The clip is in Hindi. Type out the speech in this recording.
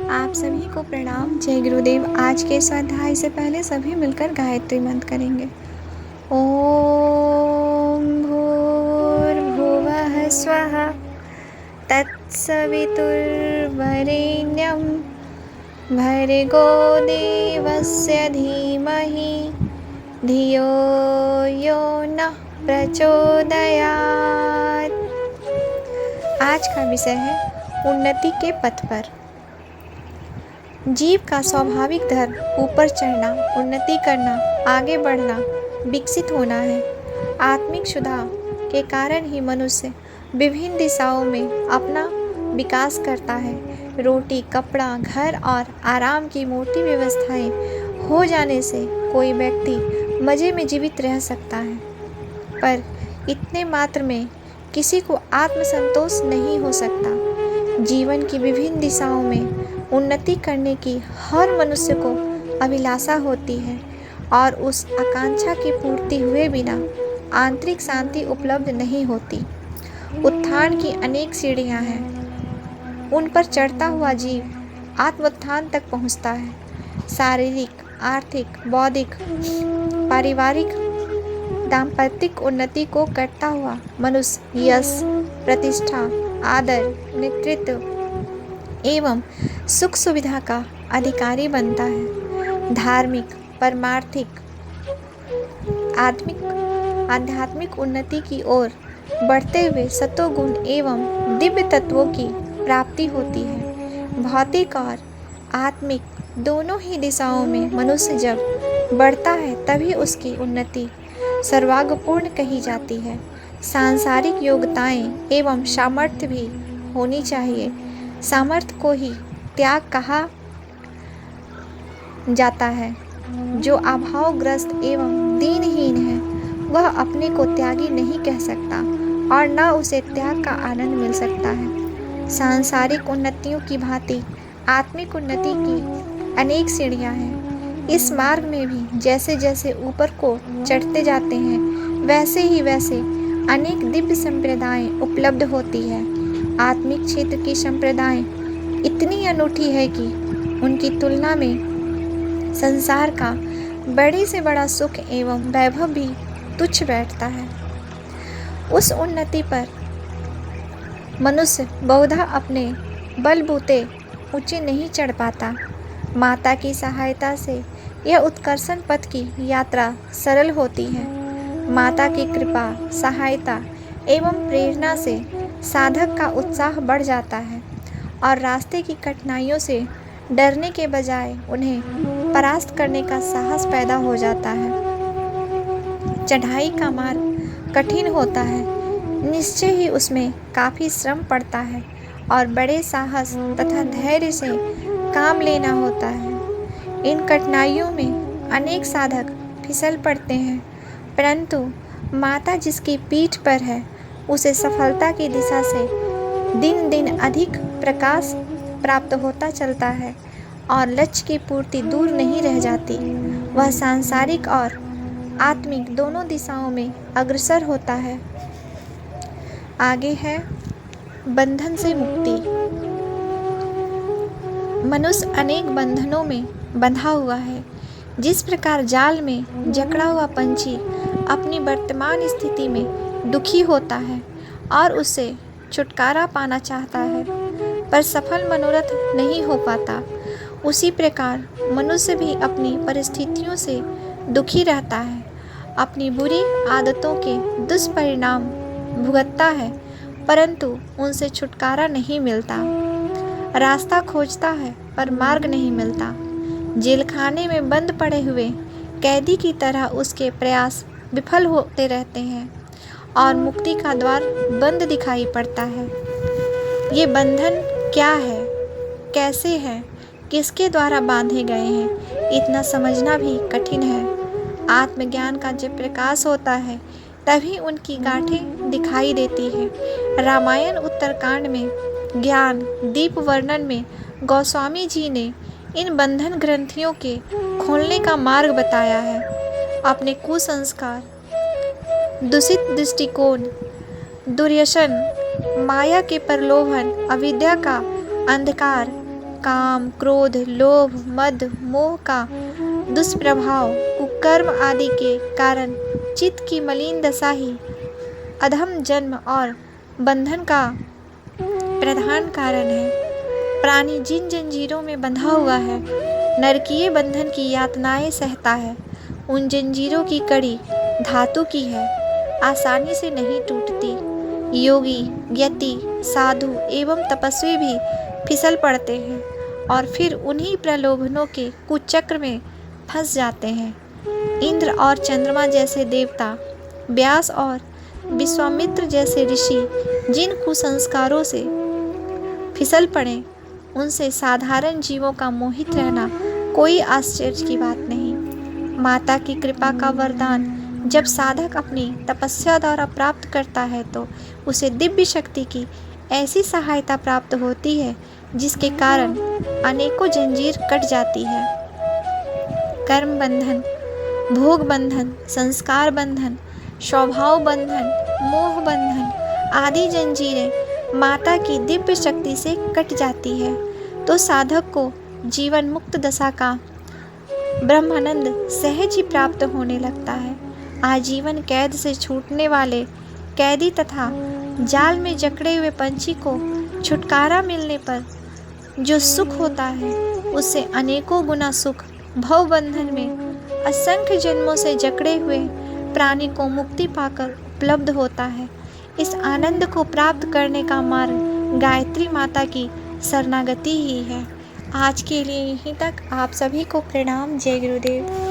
आप सभी को प्रणाम। जय गुरुदेव। आज के स्वाध्याय से पहले सभी मिलकर गायत्री मंत्र करेंगे। ओम भूर्भुवः स्वः तत्सवितुर्वरेण्यं भर्गो देवस्य धीमहि धियो यो नः प्रचोदयात्। आज का विषय है उन्नति के पथ पर। जीव का स्वाभाविक धर्म ऊपर चढ़ना, उन्नति करना, आगे बढ़ना, विकसित होना है। आत्मिक सुधार के कारण ही मनुष्य विभिन्न दिशाओं में अपना विकास करता है। रोटी, कपड़ा, घर और आराम की मोटी व्यवस्थाएं हो जाने से कोई व्यक्ति मज़े में जीवित रह सकता है, पर इतने मात्र में किसी को आत्मसंतोष नहीं हो सकता। जीवन की विभिन्न दिशाओं में उन्नति करने की हर मनुष्य को अभिलाषा होती है और उस आकांक्षा की पूर्ति हुए बिना आंतरिक शांति उपलब्ध नहीं होती। उत्थान की अनेक सीढ़ियां हैं, उन पर चढ़ता हुआ जीव आत्मोत्थान तक पहुंचता है। शारीरिक, आर्थिक, बौद्धिक, पारिवारिक, दाम्पत्यिक उन्नति को करता हुआ मनुष्य यश, प्रतिष्ठा, आदर, नेतृत्व एवं सुख सुविधा का अधिकारी बनता है। धार्मिक, परमार्थिक, आध्यात्मिक उन्नति की ओर बढ़ते हुए सतोगुण एवं दिव्य तत्वों की प्राप्ति होती है। भौतिक और आत्मिक दोनों ही दिशाओं में मनुष्य जब बढ़ता है तभी उसकी उन्नति सर्वांगपूर्ण कही जाती है। सांसारिक योग्यताएं एवं सामर्थ्य भी होनी चाहिए। सामर्थ्य को ही त्याग कहा जाता है। जो अभावग्रस्त एवं दीनहीन है वह अपने को त्यागी नहीं कह सकता और न उसे त्याग का आनंद मिल सकता है। सांसारिक उन्नतियों की भांति आत्मिक उन्नति की अनेक सीढ़ियां हैं। इस मार्ग में भी जैसे जैसे ऊपर को चढ़ते जाते हैं वैसे ही वैसे अनेक दिव्य संप्रदाय उपलब्ध होती है। आत्मिक क्षेत्र की संप्रदाय इतनी अनूठी है कि उनकी तुलना में संसार का बड़े से बड़ा सुख एवं वैभव भी तुच्छ बैठता है। उस उन्नति पर मनुष्य बहुधा अपने बलबूते ऊंचे नहीं चढ़ पाता। माता की सहायता से यह उत्कर्षण पथ की यात्रा सरल होती है। माता की कृपा, सहायता एवं प्रेरणा से साधक का उत्साह बढ़ जाता है और रास्ते की कठिनाइयों से डरने के बजाय उन्हें परास्त करने का साहस पैदा हो जाता है। चढ़ाई का मार्ग कठिन होता है, निश्चय ही उसमें काफ़ी श्रम पड़ता है और बड़े साहस तथा धैर्य से काम लेना होता है। इन कठिनाइयों में अनेक साधक फिसल पड़ते हैं, परंतु माता जिसकी पीठ पर है उसे सफलता की दिशा से दिन दिन अधिक प्रकाश प्राप्त होता चलता है और लक्ष्य की पूर्ति दूर नहीं रह जाती। वह सांसारिक और आत्मिक दोनों दिशाओं में अग्रसर होता है। आगे है बंधन से मुक्ति। मनुष्य अनेक बंधनों में बंधा हुआ है। जिस प्रकार जाल में जकड़ा हुआ पंछी अपनी वर्तमान स्थिति में दुखी होता है और उससे छुटकारा पाना चाहता है पर सफल मनोरथ नहीं हो पाता, उसी प्रकार मनुष्य भी अपनी परिस्थितियों से दुखी रहता है, अपनी बुरी आदतों के दुष्परिणाम भुगतता है, परंतु उनसे छुटकारा नहीं मिलता। रास्ता खोजता है पर मार्ग नहीं मिलता। जेलखाने में बंद पड़े हुए कैदी की तरह उसके प्रयास विफल होते रहते हैं और मुक्ति का द्वार बंद दिखाई पड़ता है। ये बंधन क्या है, कैसे है, किसके द्वारा बांधे गए हैं, इतना समझना भी कठिन है। आत्मज्ञान का जब प्रकाश होता है तभी उनकी गांठें दिखाई देती है। रामायण उत्तरकांड में ज्ञान दीप वर्णन में गोस्वामी जी ने इन बंधन ग्रंथियों के खोलने का मार्ग बताया है। अपने कुसंस्कार, दूषित दृष्टिकोण, दुर्व्यसन, माया के प्रलोभन, अविद्या का अंधकार, काम, क्रोध, लोभ, मद, मोह का दुष्प्रभाव, कुकर्म आदि के कारण चित्त की मलिन दशा ही अधम जन्म और बंधन का प्रधान कारण है। प्राणी जिन जंजीरों में बंधा हुआ है, नरकीय बंधन की यातनाएं सहता है, उन जंजीरों की कड़ी धातु की है, आसानी से नहीं टूटती। योगी, यति, साधु एवं तपस्वी भी फिसल पड़ते हैं और फिर उन्हीं प्रलोभनों के कुचक्र में फंस जाते हैं। इंद्र और चंद्रमा जैसे देवता, व्यास और विश्वामित्र जैसे ऋषि जिन कुसंस्कारों से फिसल पड़े, उनसे साधारण जीवों का मोहित रहना कोई आश्चर्य की बात नहीं। माता की कृपा का वरदान जब साधक अपनी तपस्या द्वारा प्राप्त करता है तो उसे दिव्य शक्ति की ऐसी सहायता प्राप्त होती है जिसके कारण अनेकों जंजीर कट जाती है। कर्म बंधन, भोग बंधन, संस्कार बंधन, स्वभाव बंधन, मोह बंधन आदि जंजीरें माता की दिव्य शक्ति से कट जाती है तो साधक को जीवन मुक्त दशा का ब्रह्मानंद सहज ही प्राप्त होने लगता है। आजीवन कैद से छूटने वाले कैदी तथा जाल में जकड़े हुए पंछी को छुटकारा मिलने पर जो सुख होता है, उससे अनेकों गुना सुख भव बंधन में असंख्य जन्मों से जकड़े हुए प्राणी को मुक्ति पाकर उपलब्ध होता है। इस आनंद को प्राप्त करने का मार्ग गायत्री माता की शरणागति ही है। आज के लिए यहीं तक। आप सभी को प्रणाम। जय गुरुदेव।